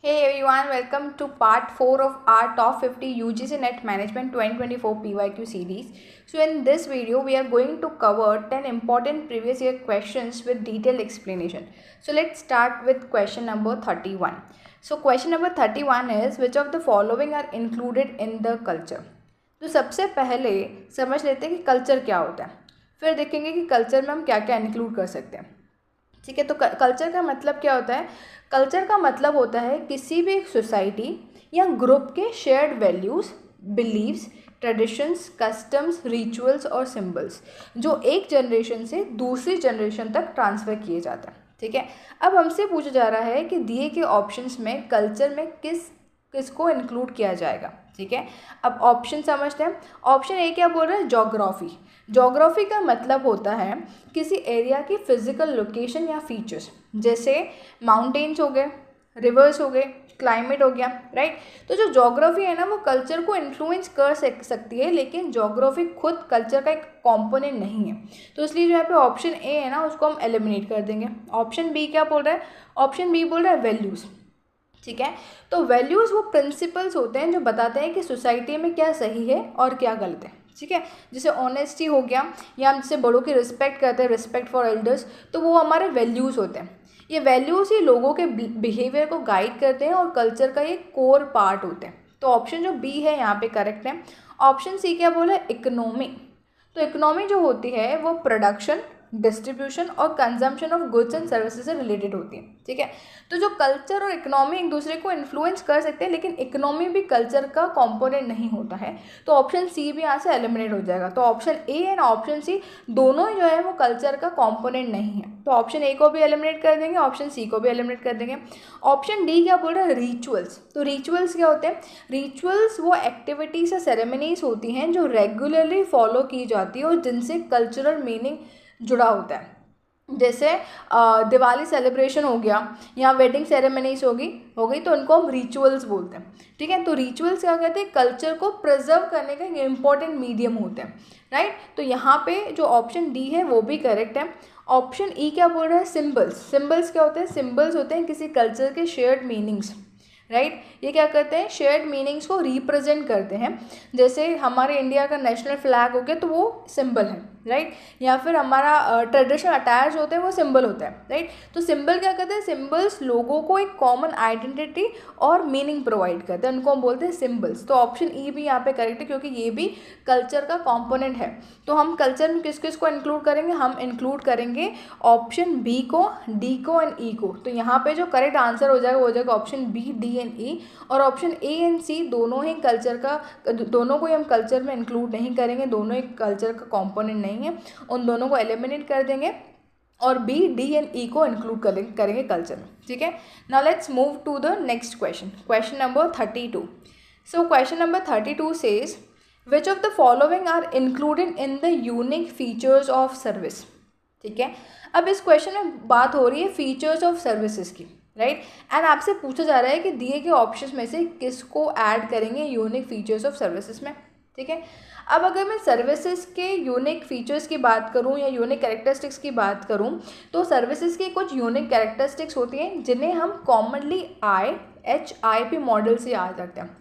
Hey everyone, welcome to part 4 of our top 50 UGC Net Management 2024 PYQ series. So in this video, we are going to cover 10 important previous year questions with detailed explanation. So let's start with question number 31. So question number 31 is, which of the following are included in the culture? तो सबसे पहले समझ लेते हैं कि culture क्या होता है, फिर देखेंगे कि कल्चर में हम क्या क्या इंक्लूड कर सकते हैं. ठीक है. तो कल्चर का मतलब क्या होता है? कल्चर का मतलब होता है किसी भी सोसाइटी या ग्रुप के shared values, beliefs, traditions, customs, rituals और सिंबल्स जो एक जनरेशन से दूसरी जनरेशन तक ट्रांसफ़र किए जाते हैं. ठीक है. अब हमसे पूछा जा रहा है कि दिए के ऑप्शंस में कल्चर में किसको इंक्लूड किया जाएगा. ठीक है. अब ऑप्शन समझते हैं. ऑप्शन ए क्या बोल रहा है? ज्योग्राफी. ज्योग्राफी का मतलब होता है किसी एरिया की फिजिकल लोकेशन या फीचर्स, जैसे माउंटेन्स हो गए, रिवर्स हो गए, क्लाइमेट हो गया. राइट. तो जो ज्योग्राफी है ना, वो कल्चर को इन्फ्लुएंस कर सकती है, लेकिन ज्योग्राफी खुद कल्चर का एक कॉम्पोनेंट नहीं है. तो इसलिए जो यहाँ पे ऑप्शन ए है ना, उसको हम एलिमिनेट कर देंगे. ऑप्शन बी क्या बोल रहा है? ऑप्शन बी बोल रहा है वैल्यूज़. ठीक है. तो वैल्यूज़ वो प्रिंसिपल्स होते हैं जो बताते हैं कि सोसाइटी में क्या सही है और क्या गलत है. ठीक है. जैसे ऑनेस्टी हो गया, या हम जैसे बड़ों की रिस्पेक्ट करते हैं, रिस्पेक्ट फॉर एल्डर्स, तो वो हमारे वैल्यूज़ होते हैं. ये वैल्यूज़ ही लोगों के बिहेवियर को गाइड करते हैं और कल्चर का ये कोर पार्ट होते हैं. तो ऑप्शन जो बी है यहाँ पे करेक्ट है. ऑप्शन सी क्या बोला है? इकोनॉमी. तो इकोनॉमी जो होती है वो प्रोडक्शन, डिस्ट्रीब्यूशन और consumption of goods and services से रिलेटेड होती है. ठीक है. तो जो कल्चर और इकोनॉमी एक दूसरे को इन्फ्लुएंस कर सकते हैं, लेकिन इकोनॉमी भी कल्चर का कंपोनेंट नहीं होता है. तो ऑप्शन सी भी यहाँ से एलिमिनेट हो जाएगा. तो option A and option C दोनों ही जो है वो कल्चर का कंपोनेंट नहीं है. तो ऑप्शन ए को भी एलिमिनेट कर देंगे, ऑप्शन सी को भी एलिमिनेट कर देंगे. ऑप्शन डी क्या बोल रहा है? रिचुअल्स. तो रिचुअल्स क्या होते हैं? रिचुअल्स वो एक्टिविटीज या सेरेमनीज होती हैं जो रेगुलरली फॉलो की जाती है और जिनसे कल्चरल मीनिंग जुड़ा होता है. जैसे दिवाली सेलिब्रेशन हो गया या वेडिंग सेरेमनीज हो गई तो उनको हम रिचुअल्स बोलते हैं. ठीक है. तो रिचुअल्स क्या कहते हैं? कल्चर को प्रिजर्व करने का एक इम्पॉर्टेंट मीडियम होते हैं. राइट. तो यहाँ पे जो ऑप्शन डी है वो भी करेक्ट है. ऑप्शन ई क्या बोल रहा है? सिम्बल्स. सिम्बल्स क्या होते हैं? सिम्बल्स होते हैं किसी कल्चर के शेयर्ड मीनिंग्स. राइट. ये क्या करते हैं? शेयर्ड मीनिंग्स को रिप्रेजेंट करते हैं. जैसे हमारे इंडिया का नेशनल फ्लैग हो गया तो वो सिंबल है. राइट. या फिर हमारा ट्रेडिशनल अटायर जो होते हैं वो सिंबल होता है. राइट. तो सिंबल क्या करते हैं? सिंबल्स लोगों को एक कॉमन आइडेंटिटी और मीनिंग प्रोवाइड करते हैं, उनको हम बोलते हैं सिंबल्स. तो ऑप्शन ई भी यहाँ पे करेक्ट है, क्योंकि ये भी कल्चर का कॉम्पोनेंट है. तो हम कल्चर में किस किस को इंक्लूड करेंगे? हम इंक्लूड करेंगे ऑप्शन बी को, डी को एंड ई को. तो यहाँ पे जो करेक्ट आंसर हो जाएगा ऑप्शन बी, डी एंड ई. और ऑप्शन ए एंड सी दोनों ही कल्चर का, दोनों को ही हम कल्चर में इंक्लूड नहीं करेंगे, दोनों ही कल्चर का कॉम्पोनेंट नहीं है. उन दोनों को एलिमिनेट कर देंगे और बी, डी एंड ई को इंक्लूड करेंगे कल्चर में. ठीक है. Now let's move to the next question, question number 32. So question number 32 says, which of the following are included in the unique features of service. ठीक है. अब इस क्वेश्चन में बात हो रही है फीचर्स ऑफ सर्विसेज की. राइट. एंड आपसे पूछा जा रहा है कि दिए गए ऑप्शंस में से किसको ऐड करेंगे यूनिक फीचर्स ऑफ सर्विसेज में. ठीक है. अब अगर मैं सर्विसेज के यूनिक फीचर्स की बात करूं या यूनिक कैरेक्टरिस्टिक्स की बात करूं, तो सर्विसेज की कुछ यूनिक कैरेक्टरिस्टिक्स होती हैं जिन्हें हम कॉमनली IHIP मॉडल से याद रखते हैं.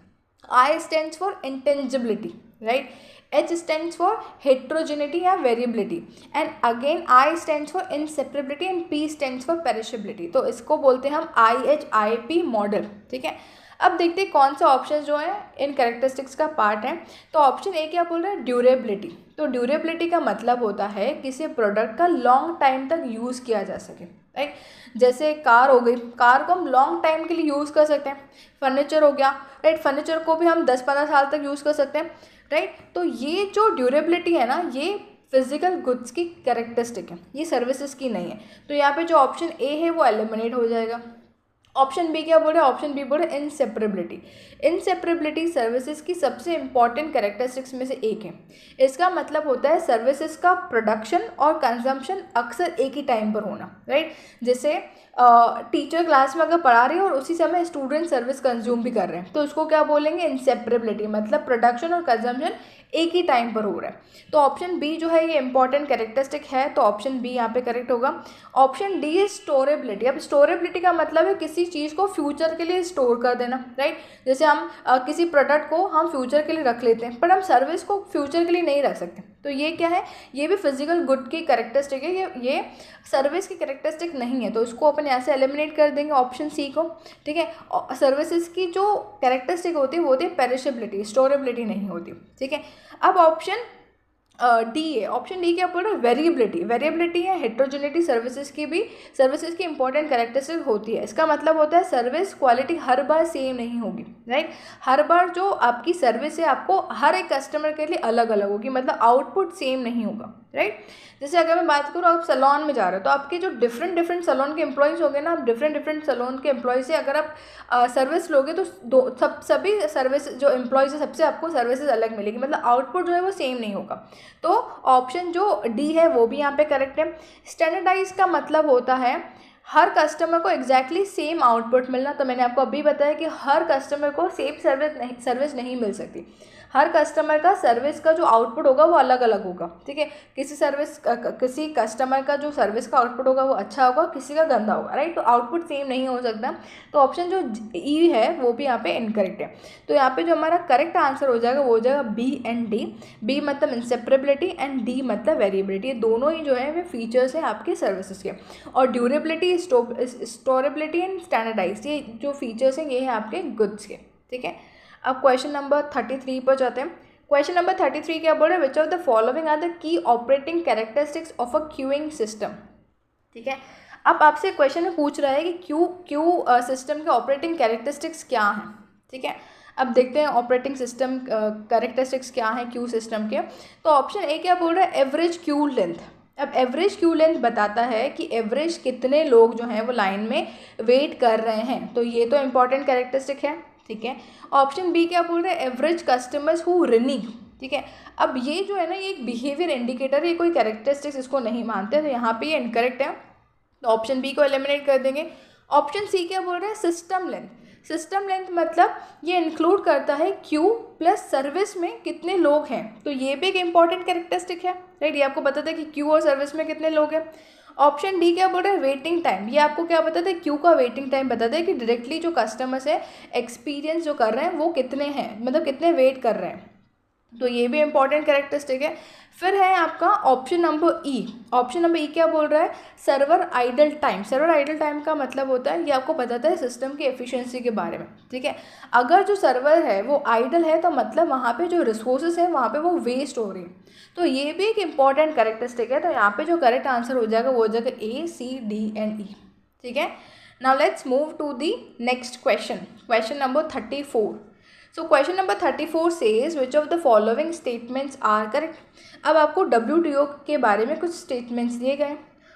I stands for intangibility. Right. H stands for heterogeneity या variability, and again I stands for inseparability and P stands for perishability. तो इसको बोलते हैं हम IHIP मॉडल. ठीक है. अब देखते हैं कौन सा ऑप्शन जो है इन कैरेक्टरिस्टिक्स का पार्ट है. तो ऑप्शन ए क्या बोल रहा है? ड्यूरेबिलिटी. तो ड्यूरेबिलिटी का मतलब होता है किसी प्रोडक्ट का लॉन्ग टाइम तक यूज़ किया जा सके. राइट. जैसे कार हो गई, कार को हम लॉन्ग टाइम के लिए यूज़ कर सकते हैं. फर्नीचर हो गया. राइट. फर्नीचर को भी हम 10-15 साल तक यूज़ कर सकते हैं. राइट. तो ये जो ड्यूरेबिलिटी है ना, ये फिजिकल गुड्स की कैरेक्टरिस्टिक है, ये सर्विसेज की नहीं है. तो यहाँ पे जो ऑप्शन ए है वो एलिमिनेट हो जाएगा. ऑप्शन बी क्या बोल रहे हैं? ऑप्शन बी बोल रहे हैं इनसेपरेबिलिटी. इनसेपरेबिलिटी सर्विसेज की सबसे इंपॉर्टेंट कैरेक्टरिस्टिक्स में से एक है. इसका मतलब होता है सर्विसेज का प्रोडक्शन और कंजम्पशन अक्सर एक ही टाइम पर होना. राइट. जैसे टीचर क्लास में अगर पढ़ा रही है और उसी समय स्टूडेंट सर्विस कंज्यूम भी कर रहे हैं, तो उसको क्या बोलेंगे? इनसेपरेबिलिटी. मतलब प्रोडक्शन और कंजम्पशन एक ही टाइम पर हो रहा है। तो ऑप्शन बी जो है ये इंपॉर्टेंट कैरेक्टरिस्टिक है, तो ऑप्शन बी यहाँ पे करेक्ट होगा। Option D is storability. अब स्टोरेबिलिटी का मतलब है किसी चीज़ को फ्यूचर के लिए स्टोर कर देना, राइट। जैसे हम किसी प्रोडक्ट को हम फ्यूचर के लिए रख लेते हैं, पर हम सर्विस को फ्यूचर के लिए नहीं रख सकते। तो ये क्या है, ये भी फिजिकल गुड की कैरेक्टरिस्टिक है, ये सर्विस की कैरेक्टरिस्टिक नहीं है, तो इसको अपन यहाँ से एलिमिनेट कर देंगे ऑप्शन सी को, ठीक है। सर्विसेज की जो कैरेक्टरिस्टिक होती है वो होती है पेरिशेबिलिटी, स्टोरेबिलिटी नहीं होती, ठीक है। अब ऑप्शन डी है, ऑप्शन डी क्या बोल रहा है, वेरिएबिलिटी। वेरिएबिलिटी है हेट्रोजेनिटी सर्विसेज की इंपॉर्टेंट कैरेक्टरिस्टिक होती है। इसका मतलब होता है सर्विस क्वालिटी हर बार सेम नहीं होगी, राइट। हर बार जो आपकी सर्विस है आपको हर एक कस्टमर के लिए अलग अलग होगी, मतलब आउटपुट सेम नहीं होगा, राइट। जैसे अगर मैं बात करूँ, आप सैलून में जा रहे हो तो आपके जो डिफरेंट सैलून के एम्प्लॉयज़ होंगे ना, आप डिफरेंट सैलून के एम्प्लॉय से अगर आप सर्विस लोगे तो सभी सर्विस जो एम्प्लॉयज़ है सबसे आपको सर्विसेज अलग मिलेगी, मतलब आउटपुट जो है वो सेम नहीं होगा। तो ऑप्शन जो डी है वो भी यहाँ पे करेक्ट है। स्टैंडर्डाइज का मतलब होता है हर कस्टमर को एग्जैक्टली सेम आउटपुट मिलना। तो मैंने आपको अभी बताया कि हर कस्टमर को सेम सर्विस नहीं मिल सकती, हर कस्टमर का सर्विस का जो आउटपुट होगा वो अलग अलग होगा, ठीक है। किसी कस्टमर का जो सर्विस का आउटपुट होगा वो अच्छा होगा, किसी का गंदा होगा, राइट। तो आउटपुट सेम नहीं हो सकता। तो ऑप्शन जो ई है वो भी यहाँ पे इनकरेक्ट है। तो यहाँ पे जो हमारा करेक्ट आंसर हो जाएगा वो हो जाएगा बी एंड डी। बी मतलब इंसेपरेबिलिटी एंड डी मतलब वेरिएबिलिटी। ये दोनों ही जो है वे फीचर्स हैं आपके सर्विसेज के। और ड्यूरेबिलिटी, स्टोरेबिलिटी एंड स्टैंडर्डाइज, ये जो फीचर्स हैं ये हैं आपके गुड्स के, ठीक है। अब क्वेश्चन नंबर 33 पर जाते हैं। क्वेश्चन नंबर 33 क्या बोल रहे हैं, which of the following are the key operating characteristics of a queuing system, ठीक है। अब आपसे क्वेश्चन में पूछ रहा है कि क्यू सिस्टम के ऑपरेटिंग कैरेक्टरिस्टिक्स क्या हैं, ठीक है। अब देखते हैं ऑपरेटिंग सिस्टम कैरेक्टरिस्टिक्स क्या हैं क्यू सिस्टम के। तो ऑप्शन ए क्या बोल रहा है, एवरेज क्यू लेंथ। अब एवरेज क्यू लेंथ बताता है कि एवरेज कितने लोग जो हैं वो लाइन में वेट कर रहे हैं, तो ये तो इंपॉर्टेंट कैरेक्टरिस्टिक है, ठीक है। ऑप्शन बी क्या बोल रहे हैं, एवरेज कस्टमर्स हु रिन्यू, ठीक है। अब ये जो है ना ये एक बिहेवियर इंडिकेटर है, कोई कैरेक्टरिस्टिक्स इसको नहीं मानते, तो यहाँ पे ये इनकरेक्ट है, तो ऑप्शन बी को एलिमिनेट कर देंगे। ऑप्शन सी क्या बोल रहे हैं, सिस्टम लेंथ। सिस्टम लेंथ मतलब ये इंक्लूड करता है क्यू प्लस सर्विस में कितने लोग हैं, तो ये भी एक इंपॉर्टेंट कैरेक्टरिस्टिक है, राइट। ये आपको बताता है कि क्यू और सर्विस में कितने लोग हैं। ऑप्शन डी क्या बोल रहा है, वेटिंग टाइम। ये आपको क्या बताता है, क्यू का वेटिंग टाइम बताता है कि डायरेक्टली जो कस्टमर्स है एक्सपीरियंस जो कर रहे हैं वो कितने हैं, मतलब कितने वेट कर रहे हैं, तो ये भी इंपॉर्टेंट कैरेक्टरिस्टिक है। फिर है आपका ऑप्शन नंबर ई। ऑप्शन नंबर ई क्या बोल रहा है, server idle time. Server idle time का मतलब होता है ये आपको बताता है सिस्टम की एफिशिएंसी के बारे में, ठीक है। अगर जो सर्वर है वो आइडल है तो मतलब वहाँ पे जो रिसोर्सेज है वहाँ पे वो वेस्ट हो रही है, तो ये भी एक इंपॉर्टेंट कैरेक्टरिस्टिक है। तो यहाँ पे जो करेक्ट आंसर हो जाएगा वो हो जाएगा ए, सी, डी एंड ई, ठीक है। Now let's move to the next question, question number 34। So question number 34 says which of the following statements are correct. अब आपको WTO के बारे में कुछ स्टेटमेंट्स दिए गए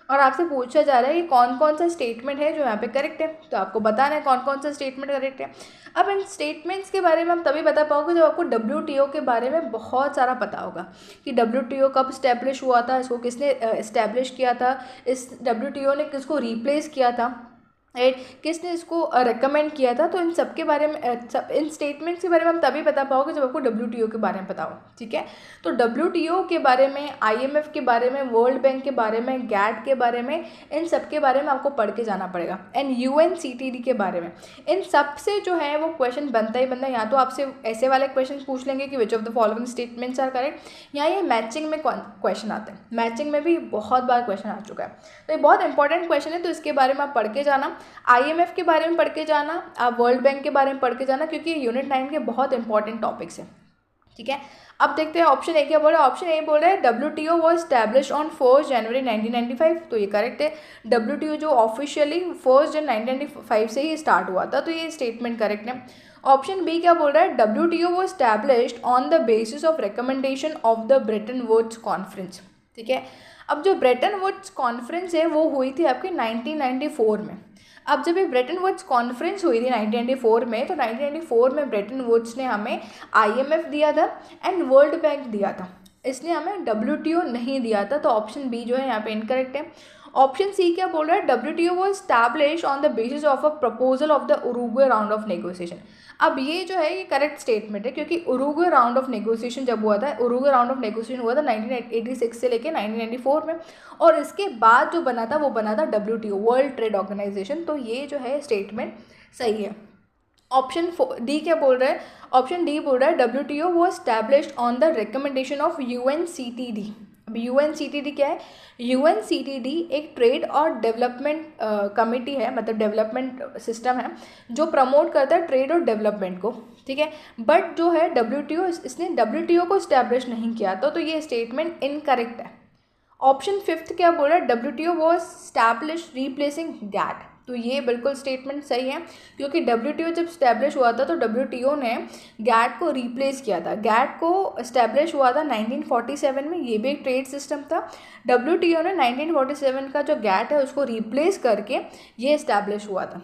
और आपसे पूछा जा रहा है कि कौन कौन सा स्टेटमेंट है जो यहाँ पे करेक्ट है, तो आपको बताना है कौन कौन सा स्टेटमेंट करेक्ट है। अब इन स्टेटमेंट्स के बारे में आप तभी बता पाओगे जब आपको WTO के बारे में बहुत सारा पता होगा कि WTO कब इस्टेब्लिश हुआ था, इसको किसने इस्टेब्लिश किया था, इस WTO ने किसको रिप्लेस किया था, राइट, किसने इसको रेकमेंड किया था। तो इन सब के बारे में इन स्टेटमेंट्स के बारे में हम तभी बता पाओगे जब आपको WTO के बारे में पता हो, ठीक है। तो WTO के बारे में, IMF के बारे में, वर्ल्ड बैंक के बारे में, गैट के बारे में, इन सब के बारे में आपको पढ़ के जाना पड़ेगा। एंड UNCTD के बारे में, इन सब से जो है वो क्वेश्चन बनता ही बनता है। या तो आपसे ऐसे वाले क्वेश्चन पूछ लेंगे कि which of the following statements are correct, या ये मैचिंग में क्वेश्चन आते हैं। मैचिंग में भी बहुत बार क्वेश्चन आ चुका है, तो ये बहुत इंपॉर्टेंट क्वेश्चन है, तो इसके बारे में आप पढ़ के जाना। IMF के बारे में पढ़ के जाना, आप वर्ल्ड बैंक के बारे में पढ़ के जाना, क्योंकि यूनिट 9 के बहुत इंपॉर्टेंट टॉपिक्स हैं, ठीक है। अब देखते हैं ऑप्शन ए क्या बोल रहा है। ऑप्शन ए बोल रहा है WTO वॉज स्टैब्लिश ऑन 1 जनवरी 1995, तो ये करेक्ट है। WTO जो ऑफिशियली 1 जनवरी 1995 से ही स्टार्ट हुआ था, तो ये स्टेटमेंट करेक्ट है। ऑप्शन बी क्या बोल रहा है, WTO was established on the basis of recommendation of the Bretton Woods conference, ठीक है। अब जो ब्रेटन वुड्स कॉन्फ्रेंस है वो हुई थी आपके 1994 में। अब जब ये ब्रेटन वुड्स कॉन्फ्रेंस हुई थी 1994 में, तो 1994 में ब्रेटन वुड्स ने हमें IMF दिया था एंड वर्ल्ड बैंक दिया था, इसने हमें WTO नहीं दिया था, तो ऑप्शन बी जो है यहाँ पे इनकरेक्ट है। ऑप्शन सी क्या बोल रहा है, WTO वो establish on the basis of a proposal of the Uruguay round of negotiation. अब ये जो है ये करेक्ट स्टेटमेंट है, क्योंकि उरुग्वे राउंड ऑफ नेगोशिएशन जब हुआ था, उरुग्वे राउंड ऑफ नेगोशिएशन हुआ था 1986 से लेके 1994 में, और इसके बाद जो बना था वो बना था WTO, वर्ल्ड ट्रेड ऑर्गेनाइजेशन। तो ये जो है स्टेटमेंट सही है। ऑप्शन डी क्या बोल रहा है, ऑप्शन डी बोल रहा है WTO वो established on the recommendation of UNCTD। अब UNCTD क्या है, UNCTD एक ट्रेड और डेवलपमेंट कमिटी है, मतलब डेवलपमेंट सिस्टम है जो प्रमोट करता है ट्रेड और डेवलपमेंट को, ठीक है। बट जो है WTO, इसने WTO को इस्टेब्लिश नहीं किया था, तो ये स्टेटमेंट इनकरेक्ट है। ऑप्शन फिफ्थ क्या बोल रहा है, WTO was establish replacing GATT। तो ये बिल्कुल स्टेटमेंट सही है, क्योंकि WTO जब स्टैब्लिश हुआ था तो WTO ने GATT को रिप्लेस किया था। GATT को इस्टेब्लिश हुआ था 1947 में, ये भी एक ट्रेड सिस्टम था। WTO ने 1947 का जो GATT है उसको रिप्लेस करके ये इस्टेब्लिश हुआ था।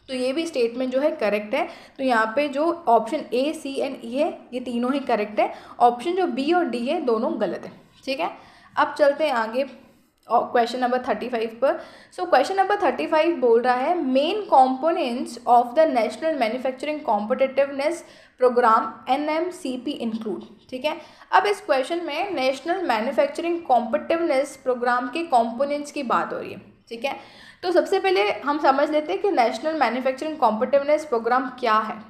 तो ये भी स्टेटमेंट जो है करेक्ट है। तो यहाँ पे जो option A, C and E है ये तीनों ही करेक्ट है। ऑप्शन जो B और D है दोनों गलत है, ठीक है। अब चलते हैं आगे क्वेश्चन नंबर 35 पर। सो क्वेश्चन नंबर 35 बोल रहा है main components of the national manufacturing competitiveness programme NMCP include, ठीक है। अब इस क्वेश्चन में नेशनल मैन्युफैक्चरिंग कॉम्पिटिटिवनेस प्रोग्राम के कंपोनेंट्स की बात हो रही है, ठीक है। तो सबसे पहले हम समझ लेते हैं कि नेशनल मैन्युफैक्चरिंग कॉम्पिटिटिवनेस प्रोग्राम क्या है,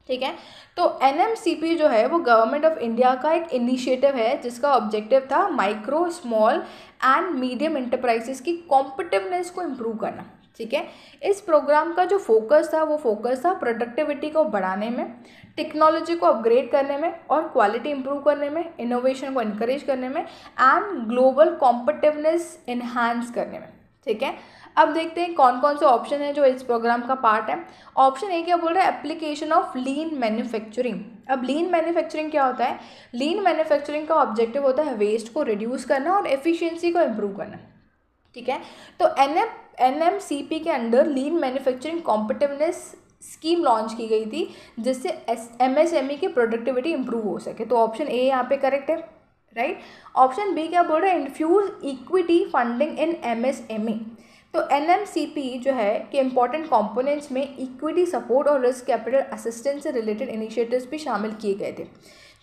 ठीक है। तो NMCP जो है वो गवर्नमेंट ऑफ इंडिया का एक इनिशिएटिव है जिसका ऑब्जेक्टिव था micro, small and medium enterprises की कॉम्पिटिटिवनेस को इम्प्रूव करना, ठीक है। इस प्रोग्राम का जो फोकस था वो फोकस था प्रोडक्टिविटी को बढ़ाने में, टेक्नोलॉजी को अपग्रेड करने में और क्वालिटी इंप्रूव करने में, इनोवेशन को इनकरेज करने में एंड ग्लोबल कॉम्पिटिटिवनेस इन्हांस करने में, ठीक है। अब देखते हैं कौन कौन से ऑप्शन है जो इस प्रोग्राम का पार्ट है। ऑप्शन ए क्या बोल रहा है, एप्लीकेशन ऑफ लीन मैन्युफैक्चरिंग। अब लीन मैन्युफैक्चरिंग क्या होता है, लीन मैन्युफैक्चरिंग का ऑब्जेक्टिव होता है वेस्ट को रिड्यूस करना और एफिशिएंसी को इम्प्रूव करना, ठीक है। तो NMCP के अंडर लीन मैन्युफैक्चरिंग कॉम्पिटिटिवनेस स्कीम लॉन्च की गई थी जिससे MSME की प्रोडक्टिविटी इंप्रूव हो सके। तो ऑप्शन ए यहाँ पे करेक्ट है, राइट। ऑप्शन बी क्या बोल रहा है, infuse equity funding in MSME। तो NMCP जो है कि इंपॉर्टेंट कंपोनेंट्स में इक्विटी सपोर्ट और रिस्क कैपिटल असिस्टेंस से रिलेटेड इनिशिएटिव्स भी शामिल किए गए थे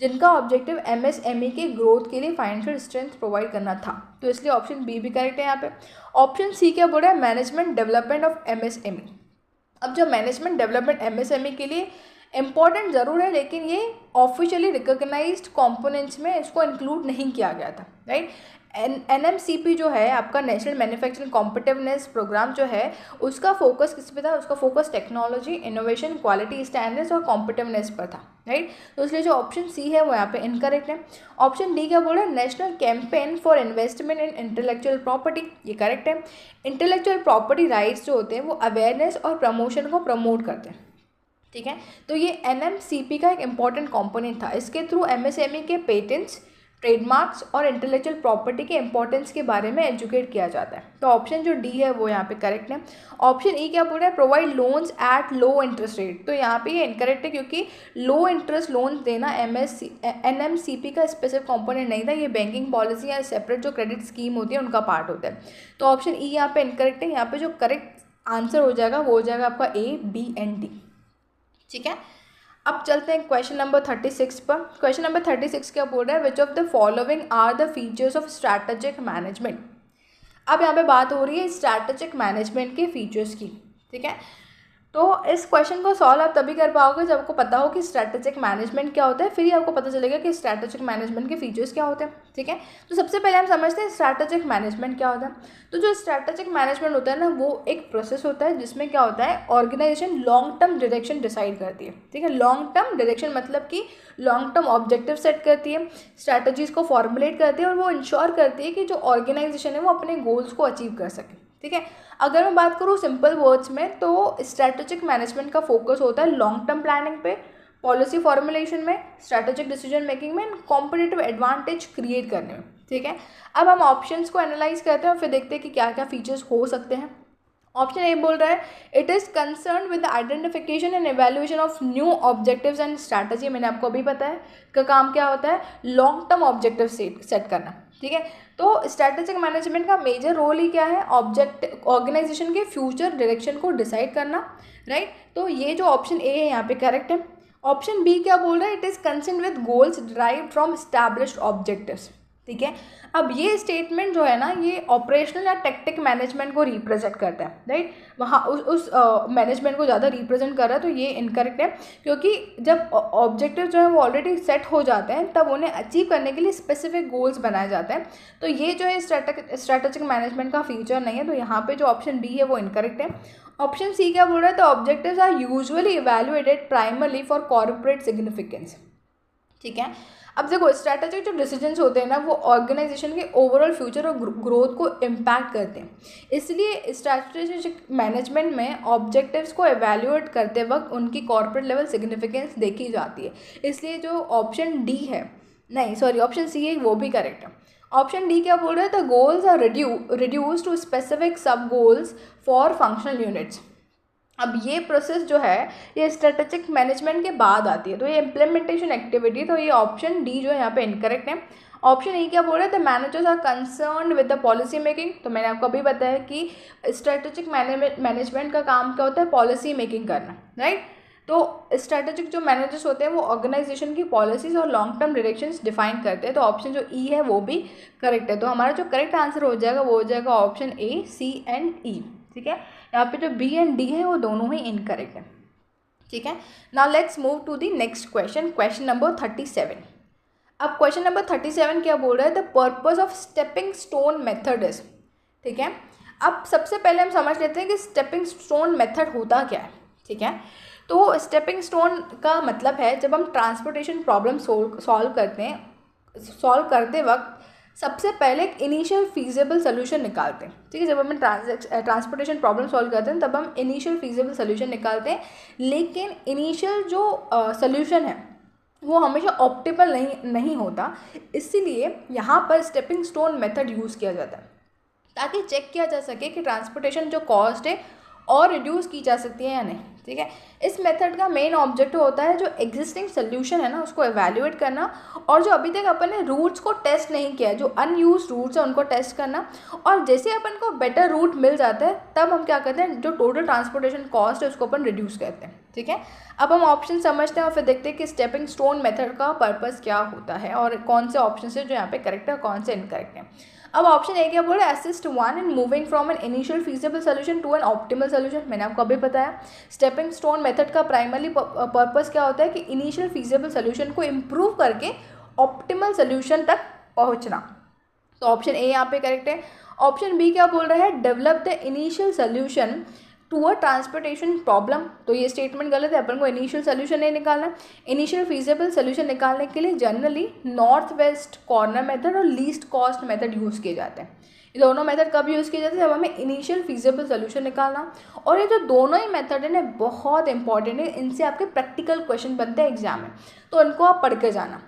जिनका ऑब्जेक्टिव MSME के ग्रोथ के लिए फाइनेंशियल स्ट्रेंथ प्रोवाइड करना था। तो इसलिए ऑप्शन बी भी करेक्ट है यहाँ पे। ऑप्शन सी क्या बोल रहा है, मैनेजमेंट डेवलपमेंट ऑफ MSME। अब जो मैनेजमेंट डेवलपमेंट MSME के लिए इम्पॉर्टेंट ज़रूर है, लेकिन ये ऑफिशियली रिकॉग्नाइज्ड कंपोनेंट्स में इसको इंक्लूड नहीं किया गया था, राइट। NMCP जो है आपका नेशनल मैन्युफैक्चरिंग कॉम्पिटिटिवनेस प्रोग्राम जो है उसका फोकस किस पे था, उसका focus technology, innovation, quality standards और कॉम्पिटिटिवनेस पर था, राइट। तो इसलिए जो ऑप्शन सी है वो यहाँ पे इनकरेक्ट है। ऑप्शन डी क्या बोल रहा है, national campaign for investment in intellectual property, ये करेक्ट है। इंटेलेक्चुअल प्रॉपर्टी राइट्स जो होते हैं वो अवेयरनेस और प्रमोशन को प्रमोट करते हैं, ठीक है। तो ये NMCP का एक इम्पॉर्टेंट कॉम्पोनेंट था। इसके थ्रू MSME के पेटेंट्स, ट्रेडमार्क्स और इंटेलेक्चुअल प्रॉपर्टी के इंपॉर्टेंस के बारे में एजुकेट किया जाता है। तो ऑप्शन जो डी है वो यहाँ पे करेक्ट है। ऑप्शन ई क्या बोल रहा है, provide loans at low interest rate. तो यहाँ पे ये इनकरेक्ट है क्योंकि लो इंटरेस्ट लोन्स देना NMCP का स्पेसिफिक कंपोनेंट नहीं था, ये बैंकिंग पॉलिसी या सेपरेट जो क्रेडिट स्कीम होती है उनका पार्ट होता है। तो ऑप्शन ई यहाँ पे इनकरेक्ट है। यहाँ पे जो करेक्ट आंसर हो जाएगा वो हो जाएगा आपका A, B एंड D, ठीक है। अब चलते हैं क्वेश्चन नंबर 36 पर। क्वेश्चन नंबर 36 क्या बोल रहा है, which of the following are the features of strategic management. अब यहाँ पे बात हो रही है स्ट्रैटेजिक मैनेजमेंट के फीचर्स की, ठीक है। तो इस क्वेश्चन को सॉल्व आप तभी कर पाओगे जब आपको पता हो कि स्ट्रैटेजिक मैनेजमेंट क्या होता है, फिर ही आपको पता चलेगा कि स्ट्रैटेजिक मैनेजमेंट के फीचर्स क्या होते हैं, ठीक है। तो सबसे पहले हम समझते हैं स्ट्रैटेजिक मैनेजमेंट क्या होता है। तो जो स्ट्रैटेजिक मैनेजमेंट होता है ना वो एक प्रोसेस होता है जिसमें क्या होता है, organisation long term direction decide करती है, ठीक है। लॉन्ग टर्म डायरेक्शन मतलब कि लॉन्ग टर्म ऑब्जेक्टिव सेट करती है, स्ट्रैटेजीज को फॉर्मुलेट करती है और वो इंश्योर करती है कि जो ऑर्गेनाइजेशन है वो अपने गोल्स को अचीव कर सके, ठीक है। अगर मैं बात करूँ सिंपल वर्ड्स में तो स्ट्रैटेजिक मैनेजमेंट का फोकस होता है लॉन्ग टर्म प्लानिंग पे, पॉलिसी फॉर्मुलेशन में, स्ट्रैटेजिक डिसीजन मेकिंग में, कॉम्पिटिटिव एडवांटेज क्रिएट करने में, ठीक है। अब हम ऑप्शंस को एनालाइज करते हैं और फिर देखते हैं कि क्या क्या फीचर्स हो सकते हैं। ऑप्शन ए बोल रहा है it is concern with the identification and evaluation of new objectives and strategy. मैंने आपको अभी बताया का काम क्या होता है, लॉन्ग टर्म ऑब्जेक्टिव सेट करना, ठीक है। तो स्ट्रैटेजिक मैनेजमेंट का मेजर रोल ही क्या है, ऑर्गेनाइजेशन के फ्यूचर डायरेक्शन को डिसाइड करना, राइट। तो ये जो ऑप्शन ए है यहाँ पे करेक्ट है। ऑप्शन बी क्या बोल रहा है, it is concern with goals drive from established objectives, ठीक है। अब ये स्टेटमेंट जो है ना, ये ऑपरेशनल या टेक्टिक मैनेजमेंट को रिप्रेजेंट करता है, राइट। वहाँ उस मैनेजमेंट को ज़्यादा रिप्रेजेंट कर रहा है, तो ये इनकरेक्ट है, क्योंकि जब ऑब्जेक्टिव जो है वो ऑलरेडी सेट हो जाते हैं तब उन्हें अचीव करने के लिए स्पेसिफिक गोल्स बनाए जाते हैं। तो ये जो है स्ट्रैटेजिक मैनेजमेंट का फीचर नहीं है, तो यहाँ पे जो ऑप्शन बी है वो इनकरेक्ट है। ऑप्शन सी क्या बोल रहा है, the objectives are usually evaluated primarily for corporate significance, ठीक है। अब देखो स्ट्रैटेजिक जो डिसीजंस होते हैं ना, वो ऑर्गेनाइजेशन के ओवरऑल फ्यूचर और ग्रोथ को इम्पैक्ट करते हैं, इसलिए स्ट्रैटेजिक मैनेजमेंट में ऑब्जेक्टिव्स को एवेल्यूएट करते वक्त उनकी कॉर्पोरेट लेवल सिग्निफिकेंस देखी जाती है। इसलिए जो ऑप्शन डी है, नहीं सॉरी ऑप्शन सी है, वो भी करेक्ट है। ऑप्शन डी क्या बोल रहा है, the goals are reduce to specific sub goals for functional units. अब ये प्रोसेस जो है ये स्ट्रेटेजिक मैनेजमेंट के बाद आती है, तो ये इम्प्लीमेंटेशन एक्टिविटी, तो ये ऑप्शन डी जो है यहाँ पे इनकरेक्ट है। ऑप्शन ई क्या बोल रहा है, the managers are concern with the policy making. तो मैंने आपको अभी बताया कि स्ट्रेटेजिक मैनेजमेंट का काम क्या होता है, पॉलिसी मेकिंग करना, राइट। तो स्ट्रेटेजिक जो मैनेजर्स होते हैं वो ऑर्गेनाइजेशन की पॉलिसीज और लॉन्ग टर्म डायरेक्शंस डिफाइन करते हैं। तो ऑप्शन जो ई है वो भी करेक्ट है। तो हमारा जो करेक्ट आंसर हो जाएगा वो हो जाएगा option A, C and E, ठीक है। यहाँ पे जो बी एंड डी है वो दोनों ही इनकरेक्ट है, ठीक है। Now let's move to the next question, question number 37। अब क्वेश्चन नंबर 37 क्या बोल रहा है, the purpose of stepping stone method is, ठीक है। अब सबसे पहले हम समझ लेते हैं कि स्टेपिंग स्टोन मेथड होता क्या है, ठीक है। तो स्टेपिंग स्टोन का मतलब है जब हम ट्रांसपोर्टेशन प्रॉब्लम सॉल्व करते वक्त सबसे पहले एक इनिशियल फीजिबल सोल्यूशन निकालते हैं, ठीक है। जब हम ट्रांसपोर्टेशन प्रॉब्लम सॉल्व करते हैं तब हम इनिशियल फीजिबल सोल्यूशन निकालते हैं, लेकिन इनिशियल जो सोल्यूशन है वो हमेशा ऑप्टिमल नहीं होता, इसीलिए यहाँ पर स्टेपिंग स्टोन मेथड यूज़ किया जाता है ताकि चेक किया जा सके कि ट्रांसपोर्टेशन जो कॉस्ट है और रिड्यूस की जा सकती है या नहीं, ठीक है। इस मेथड का मेन ऑब्जेक्टिव होता है जो एग्जिस्टिंग सोल्यूशन है ना उसको एवेल्यूएट करना, और जो अभी तक अपन ने रूट्स को टेस्ट नहीं किया है, जो अनयूज रूट्स है उनको टेस्ट करना, और जैसे अपन को बेटर रूट मिल जाता है तब हम क्या करते हैं, जो टोटल ट्रांसपोर्टेशन कॉस्ट है उसको अपन रिड्यूस करते हैं, ठीक है। अब हम ऑप्शन समझते हैं और फिर देखते हैं कि स्टेपिंग स्टोन मेथड का पर्पस क्या होता है और कौन से ऑप्शन है जो यहाँ पे करेक्ट है और कौन से इनकरेक्ट है। अब ऑप्शन ए क्या बोल रहा है, assist one in moving from an initial feasible solution to an optimal solution. मैंने आपको अभी बताया स्टेपिंग स्टोन मेथड का प्राइमरी पर्पस क्या होता है कि इनिशियल फीजिबल सोल्यूशन को इम्प्रूव करके ऑप्टिमल सोल्यूशन तक पहुंचना। तो ऑप्शन ए यहाँ पे करेक्ट है। ऑप्शन बी क्या बोल रहा है, develop the initial solution to a transportation problem. तो ये स्टेटमेंट गलत है, अपन को इनिशियल सोल्यूशन नहीं निकालना है। इनिशियल फीजिबल सोल्यूशन निकालने के लिए generally north west corner method और लीस्ट कॉस्ट मेथड यूज़ किए जाते हैं। ये दोनों मेथड कब यूज़ किए जाते हैं, जब हमें इनिशियल फीजिबल सोल्यूशन निकालना, और ये जो दोनों ही मेथड है ना बहुत इंपॉर्टेंट है, इनसे आपके प्रैक्टिकल क्वेश्चन बनते हैं एग्जाम में, तो इनको आप पढ़ के जाना,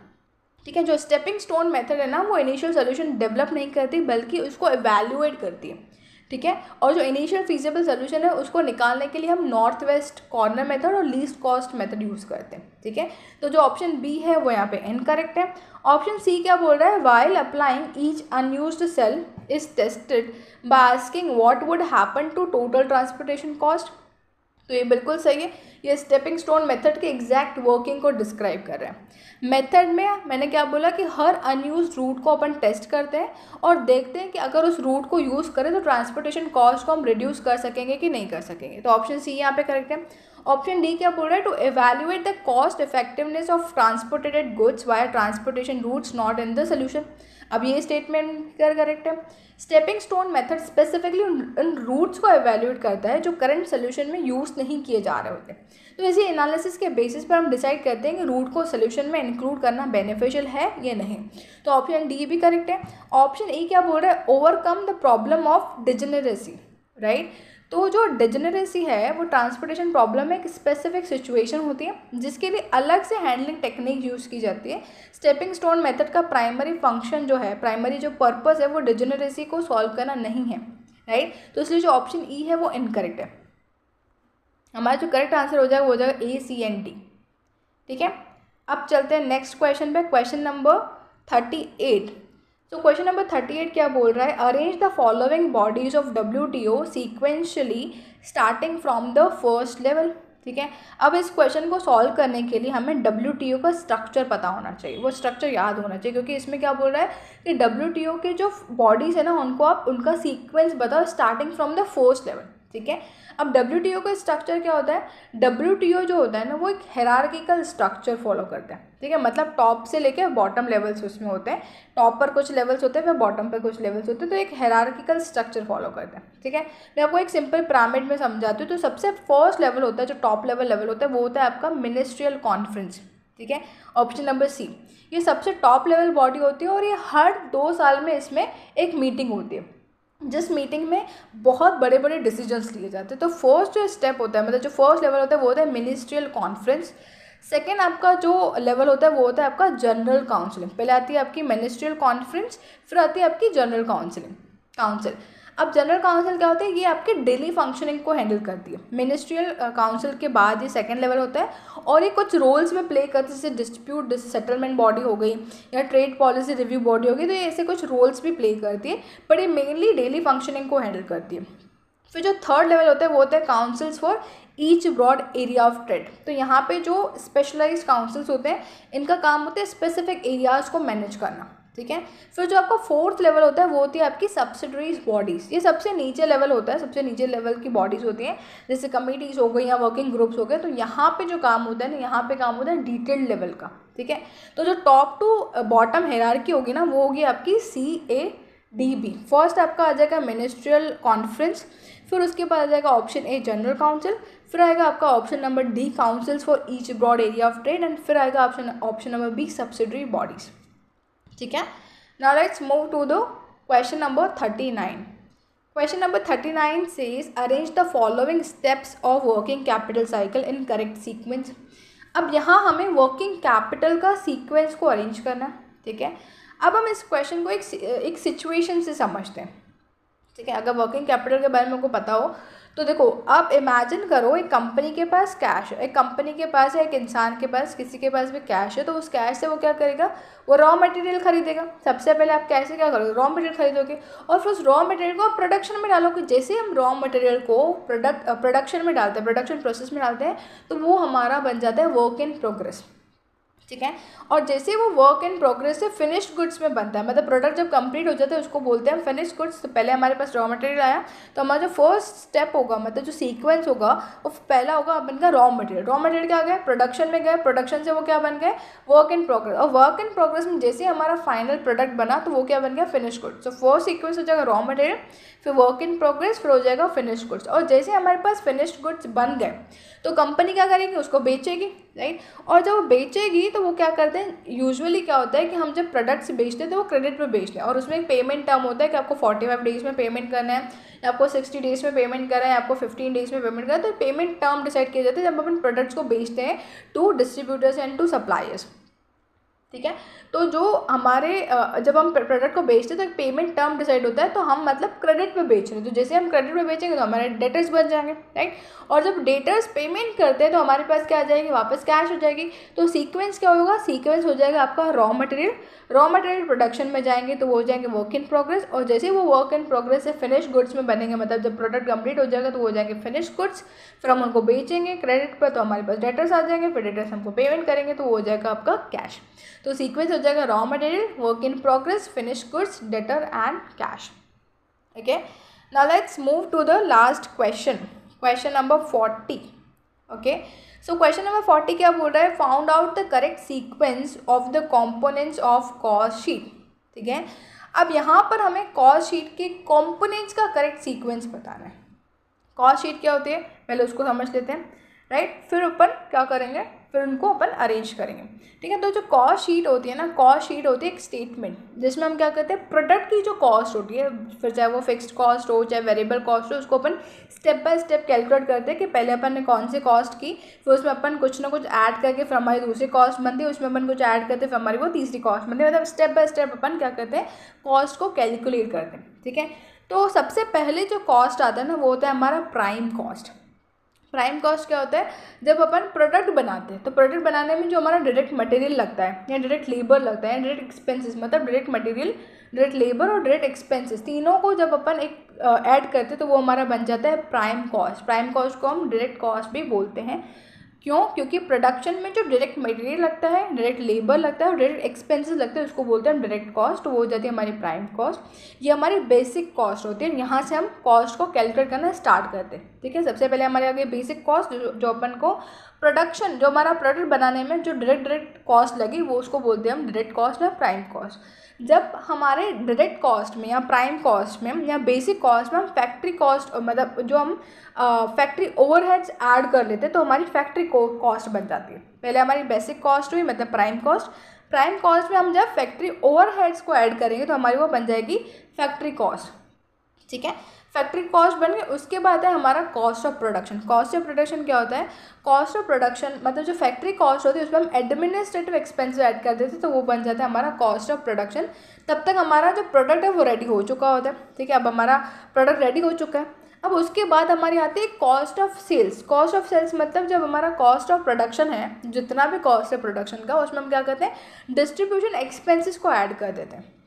ठीक है। जो स्टेपिंग स्टोन मेथड है ना वो इनिशियल सोल्यूशन डेवलप नहीं करती बल्कि उसको एवेल्यूएट करती है, ठीक है। और जो इनिशियल फीजिबल सोल्यूशन है उसको निकालने के लिए हम नॉर्थ वेस्ट कॉर्नर मेथड और लीस्ट कॉस्ट मेथड यूज़ करते हैं, ठीक है। तो जो ऑप्शन बी है वो यहाँ पे इनकरेक्ट है। ऑप्शन सी क्या बोल रहा है, while applying each unused cell is tested by asking what would happen to total transportation cost. तो ये बिल्कुल सही है, ये स्टेपिंग स्टोन मेथड के एग्जैक्ट वर्किंग को डिस्क्राइब कर रहे हैं। मेथड में मैंने क्या बोला कि हर अनयूज रूट को अपन टेस्ट करते हैं और देखते हैं कि अगर उस रूट को यूज़ करें तो ट्रांसपोर्टेशन कॉस्ट को हम रिड्यूस कर सकेंगे कि नहीं कर सकेंगे। तो ऑप्शन सी यहाँ पे करेक्ट है। ऑप्शन डी क्या बोल रहा है, to evaluate the cost effectiveness of transported goods via transportation routes not in the solution. अब ये स्टेटमेंट करेक्ट है। स्टेपिंग स्टोन मेथड स्पेसिफिकली उन रूट्स को एवेल्यूएट करता है जो करंट सोल्यूशन में यूज़ नहीं किए जा रहे होते। तो इसी एनालिसिस के बेसिस पर हम डिसाइड करते हैं कि रूट को सोल्यूशन में इंक्लूड करना बेनिफिशियल है या नहीं। तो ऑप्शन डी भी करेक्ट है। ऑप्शन ई क्या बोल रहा है, overcome the problem of degeneracy, right. तो जो डिजेनरेसी है वो ट्रांसपोर्टेशन प्रॉब्लम में एक स्पेसिफिक सिचुएशन होती है जिसके लिए अलग से हैंडलिंग टेक्निक यूज़ की जाती है। स्टेपिंग स्टोन मेथड का प्राइमरी फंक्शन जो है, प्राइमरी जो पर्पस है वो डिजेनरेसी को सॉल्व करना नहीं है, राइट। तो इसलिए जो ऑप्शन ई है वो इनकरेक्ट है। हमारा जो करेक्ट आंसर हो जाएगा वो हो जाएगा ए, सी एंड डी, ठीक है। अब चलते हैं नेक्स्ट क्वेश्चन पे, क्वेश्चन नंबर 38। सो क्वेश्चन नंबर 38 क्या बोल रहा है, arrange the following bodies of WTO sequentially starting from the first level. ठीक है, अब इस क्वेश्चन को सॉल्व करने के लिए हमें WTO का स्ट्रक्चर पता होना चाहिए, वो स्ट्रक्चर याद होना चाहिए, क्योंकि इसमें क्या बोल रहा है कि WTO के जो बॉडीज़ है ना उनको आप उनका सीक्वेंस बताओ starting from the first level. ठीक है, अब WTO का स्ट्रक्चर क्या होता है, WTO जो होता है ना वो एक हायरार्किकल स्ट्रक्चर फॉलो करता है। ठीक है, मतलब टॉप से लेके बॉटम लेवल्स उसमें होते हैं, टॉप पर कुछ लेवल्स होते हैं फिर बॉटम पर कुछ लेवल्स होते हैं, तो एक हायरार्किकल स्ट्रक्चर फॉलो करते हैं। ठीक है, मैं आपको एक सिंपल पिरामिड में समझाती हूँ। तो सबसे फर्स्ट लेवल होता है, जो टॉप लेवल होता है, वो होता है आपका मिनिस्ट्रियल कॉन्फ्रेंस। ठीक है, ऑप्शन नंबर सी, ये सबसे टॉप लेवल बॉडी होती है और ये हर 2 साल में इसमें एक मीटिंग होती है, जिस मीटिंग में बहुत बड़े बड़े डिसीजंस लिए जाते हैं। तो फर्स्ट जो स्टेप होता है, मतलब जो फर्स्ट लेवल होता है वो होता है मिनिस्ट्रियल कॉन्फ्रेंस। सेकेंड आपका जो लेवल होता है वो होता है आपका जनरल काउंसिलिंग। पहले आती है आपकी मिनिस्ट्रियल कॉन्फ्रेंस, फिर आती है आपकी जनरल काउंसिल। अब जनरल काउंसिल क्या होता है, ये आपके डेली फंक्शनिंग को हैंडल करती है। मिनिस्ट्रियल काउंसिल के बाद ये सेकंड लेवल होता है और ये कुछ रोल्स में प्ले करती है, जैसे डिस्प्यूट सेटलमेंट बॉडी हो गई या ट्रेड पॉलिसी रिव्यू बॉडी हो गई, तो ये ऐसे कुछ रोल्स भी प्ले करती है, पर ये मेनली डेली फंक्शनिंग को हैंडल करती है। फिर जो थर्ड लेवल होता है वो होता है councils for each broad area of trade. तो यहाँ पे जो स्पेशलाइज्ड काउंसिल्स होते हैं इनका काम होता है स्पेसिफिक एरियाज़ को मैनेज करना। ठीक है, फिर जो आपका फोर्थ लेवल होता है वो होती है आपकी सब्सिडरीज बॉडीज़। ये सबसे नीचे लेवल होता है, सबसे नीचे लेवल की बॉडीज़ होती हैं, जैसे कमिटीज़ हो गई या वर्किंग ग्रुप्स हो गए। तो यहाँ पे जो काम होता है ना, यहाँ पे काम होता है डिटेल्ड लेवल का। ठीक है, तो जो टॉप टू बॉटम हायरार्की होगी ना वो होगी आपकी CADB। फर्स्ट आपका आ जाएगा मिनिस्ट्रियल कॉन्फ्रेंस, फिर उसके बाद आ जाएगा ऑप्शन ए जनरल काउंसिल, फिर आएगा आपका option number D councils for each broad area of trade, and फिर आएगा option number B subsidiary bodies. ठीक है, now let's move to the question number 39। Question number 39 says arrange the following steps of working capital cycle in correct sequence. अब यहाँ हमें working capital का sequence को arrange करना है। ठीक है, अब हम इस क्वेश्चन को एक सिचुएशन से समझते हैं। ठीक है, अगर वर्किंग कैपिटल के बारे में आपको पता हो तो देखो, आप इमेजिन करो एक कंपनी के पास कैश है, एक कंपनी के पास है, एक इंसान के पास, किसी के पास भी कैश है, तो उस कैश से वो क्या करेगा, वो रॉ मटेरियल खरीदेगा। सबसे पहले आप कैसे क्या करोगे, रॉ मटेरियल खरीदोगे और फिर उस रॉ मटेरियल को आप प्रोडक्शन में डालोगे। जैसे हम रॉ मटेरियल को प्रोडक्शन में डालते हैं, प्रोडक्शन प्रोसेस में डालते हैं, तो वो हमारा बन जाता है वर्क इन प्रोग्रेस। ठीक है, और जैसे वो वर्क इन प्रोग्रेस से फिनिश्ड गुड्स में बनता है, मतलब प्रोडक्ट जब कंप्लीट हो जाता है उसको बोलते हैं फिनिश्ड गुड्स। तो पहले हमारे पास रॉ मटेरियल आया, तो हमारा जो फर्स्ट स्टेप होगा, मतलब जो सीक्वेंस होगा, वो पहला होगा बन गया रॉ मटेरियल। रॉ मटेरियल क्या गया, प्रोडक्शन में गए, प्रोडक्शन से वो क्या बन गए, वर्क इन प्रोग्रेस, और वर्क इन प्रोग्रेस में जैसे हमारा फाइनल प्रोडक्ट बना तो वो क्या बन गया, फिनिश्ड गुड्स। तो फर्स्ट सीक्वेंस हो जाएगा रॉ मटेरियल, फिर वर्क इन प्रोग्रेस, फिर हो जाएगा फिनिश्ड गुड्स। और जैसे हमारे पास फिनिश्ड गुड्स बन गए तो कंपनी क्या करेगी, उसको बेचेगी, राइट। और जब वो बेचेगी तो वो क्या करते हैं, यूजुअली क्या होता है कि हम जब प्रोडक्ट्स बेचते हैं तो वो क्रेडिट पे बेचते हैं, और उसमें एक पेमेंट टर्म होता है कि आपको 45 डेज़ में पेमेंट करना है, या आपको 60 डेज़ में पेमेंट करना है, आपको 15 डेज़ में पेमेंट करना है। तो पेमेंट टर्म डिसाइड किया जाता है जब अपन प्रोडक्ट्स को बेचते हैं to distributors and to suppliers. ठीक है, तो जो हमारे जब हम प्रोडक्ट को बेचते हैं तो एक पेमेंट टर्म डिसाइड होता है, तो हम मतलब क्रेडिट पे बेच रहे हैं, तो जैसे हम क्रेडिट पे बेचेंगे तो हमारे डेटर्स बन जाएंगे, राइट। और जब डेटर्स पेमेंट करते हैं तो हमारे पास क्या आ जाएगी, वापस कैश हो जाएगी। तो सीक्वेंस क्या होगा, सीक्वेंस हो जाएगा आपका रॉ मटेरियल प्रोडक्शन में जाएंगे तो वो हो जाएंगे वर्क इन प्रोग्रेस, और जैसे वो वर्क इन प्रोग्रेस से फिनिश गुड्स में बनेंगे, मतलब जब प्रोडक्ट कंप्लीट हो जाएगा तो वो हो जाएंगे फिनिश गुड्स, फिर हम उनको बेचेंगे क्रेडिट पर, तो हमारे पास डेटर्स आ जाएंगे, फिर डेटर्स हमको पेमेंट करेंगे तो वो हो जाएगा आपका कैश। तो सीक्वेंस हो जाएगा raw material, work in progress, finish goods, debtor and cash. Okay, now let's move to the last question number 40। Okay, so question number 40 क्या बोल रहा है, found out the correct sequence of the components of cost sheet. ठीक है, अब यहाँ पर हमें कॉस्ट शीट के कंपोनेंट्स का करेक्ट सीक्वेंस बताना है। कॉस्ट शीट क्या होती है पहले उसको समझ लेते हैं, राइट। फिर अपन क्या करेंगे, फिर उनको अपन अरेंज करेंगे। ठीक है, तो जो कॉस्ट शीट होती है ना, कॉस्ट शीट होती है एक स्टेटमेंट जिसमें हम क्या करते हैं, प्रोडक्ट की जो कॉस्ट होती है, फिर चाहे वो फिक्स्ड कॉस्ट हो चाहे वेरिएबल कॉस्ट हो, उसको अपन स्टेप बाय स्टेप कैलकुलेट करते हैं कि पहले अपन ने कौन सी कॉस्ट की, फिर उसमें अपन कुछ ना कुछ ऐड करके फिर हमारी दूसरी कॉस्ट बनती है, उसमें अपन कुछ ऐड करते फिर हमारी वो तीसरी कॉस्ट बनती है। मतलब स्टेप बाय स्टेप अपन क्या करते हैं, कॉस्ट को कैलकुलेट करते हैं। ठीक है, तो सबसे पहले जो कॉस्ट आता है ना वो होता है हमारा प्राइम कॉस्ट। प्राइम कॉस्ट क्या होता है, जब अपन प्रोडक्ट बनाते हैं तो प्रोडक्ट बनाने में जो हमारा डायरेक्ट मटेरियल लगता है या डायरेक्ट लेबर लगता है, डायरेक्ट एक्सपेंसेस, मतलब डायरेक्ट मटेरियल डायरेक्ट लेबर और डायरेक्ट एक्सपेंसेस, तीनों को जब अपन एक ऐड करते हैं तो वो हमारा बन जाता है प्राइम कॉस्ट। प्राइम कॉस्ट को हम डायरेक्ट कॉस्ट भी बोलते हैं। क्यों? क्योंकि प्रोडक्शन में जो डायरेक्ट मटेरियल लगता है, डायरेक्ट लेबर लगता है और डायरेक्ट एक्सपेंसेस लगते हैं, उसको बोलते हैं हम डायरेक्ट कॉस्ट, तो वो हो जाती है हमारी प्राइम कॉस्ट। ये हमारी बेसिक कॉस्ट होती है, यहाँ से हम कॉस्ट को कैलकुलेट करना स्टार्ट करते हैं। ठीक है, सबसे पहले हमारे आगे बेसिक कॉस्ट जो अपन को प्रोडक्शन, जो हमारा प्रोडक्ट बनाने में जो डायरेक्ट कॉस्ट लगी वो उसको बोलते हैं हम डायरेक्ट कॉस्ट या प्राइम कॉस्ट। जब हमारे डायरेक्ट कॉस्ट में या प्राइम कॉस्ट में या बेसिक कॉस्ट में हम फैक्ट्री कॉस्ट, मतलब जो हम फैक्ट्री ओवरहेड्स ऐड कर लेते हैं तो हमारी फैक्ट्री कॉस्ट बन जाती है। पहले हमारी बेसिक कॉस्ट हुई मतलब प्राइम कॉस्ट, प्राइम कॉस्ट में हम जब फैक्ट्री ओवरहेड्स को ऐड करेंगे तो हमारी वो बन जाएगी फैक्ट्री कॉस्ट। ठीक है, फैक्ट्री कॉस्ट बन गई। उसके बाद है हमारा cost of production. Cost of production क्या होता है? कॉस्ट ऑफ प्रोडक्शन मतलब जो फैक्ट्री कॉस्ट होती है उसमें हम एडमिनिस्ट्रेटिव एक्सपेंस ऐड कर देते हैं तो वो बन जाता है हमारा कॉस्ट ऑफ प्रोडक्शन। तब तक हमारा जो प्रोडक्ट है वो रेडी हो चुका होता है। ठीक है, अब हमारा प्रोडक्ट रेडी हो चुका है। अब उसके बाद हमारी आती है cost of sales. Cost of sales मतलब जब हमारा कॉस्ट ऑफ प्रोडक्शन है, जितना भी कॉस्ट है प्रोडक्शन का, उसमें हम क्या करते हैं, डिस्ट्रीब्यूशन एक्सपेंसेस को ऐड कर देते हैं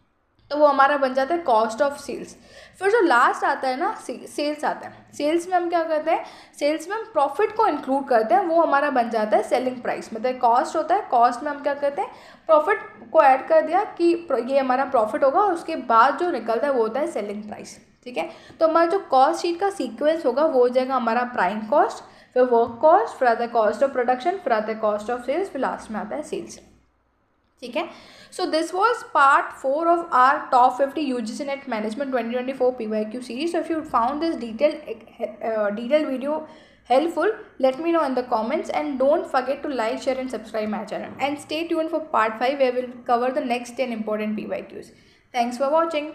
तो वो हमारा बन जाता है कॉस्ट ऑफ सेल्स। फिर जो लास्ट आता है ना, सेल्स आता है। सेल्स में हम क्या करते हैं, सेल्स में हम प्रॉफिट को इंक्लूड करते हैं, वो हमारा बन जाता है सेलिंग प्राइस। मतलब कॉस्ट होता है, कॉस्ट में हम क्या करते हैं, प्रॉफिट को ऐड कर दिया कि ये हमारा प्रॉफिट होगा और उसके बाद जो निकलता है वो होता है सेलिंग प्राइस। ठीक है, तो हमारा जो कॉस्ट शीट का सीक्वेंस होगा वो हो जाएगा हमारा प्राइम कॉस्ट, फिर वर्क कॉस्ट, फिर आता है कॉस्ट ऑफ प्रोडक्शन, फिर आता है कॉस्ट ऑफ सेल्स, फिर लास्ट में आता है सेल्स। ठीक है, so this was part 4 of our top 50 UGC NET Management 2024 PYQ series. So if you found this detailed video helpful, let me know in the comments and don't forget to like, share and subscribe my channel, and stay tuned for part 5 where we'll cover the next 10 important PYQs. Thanks for watching.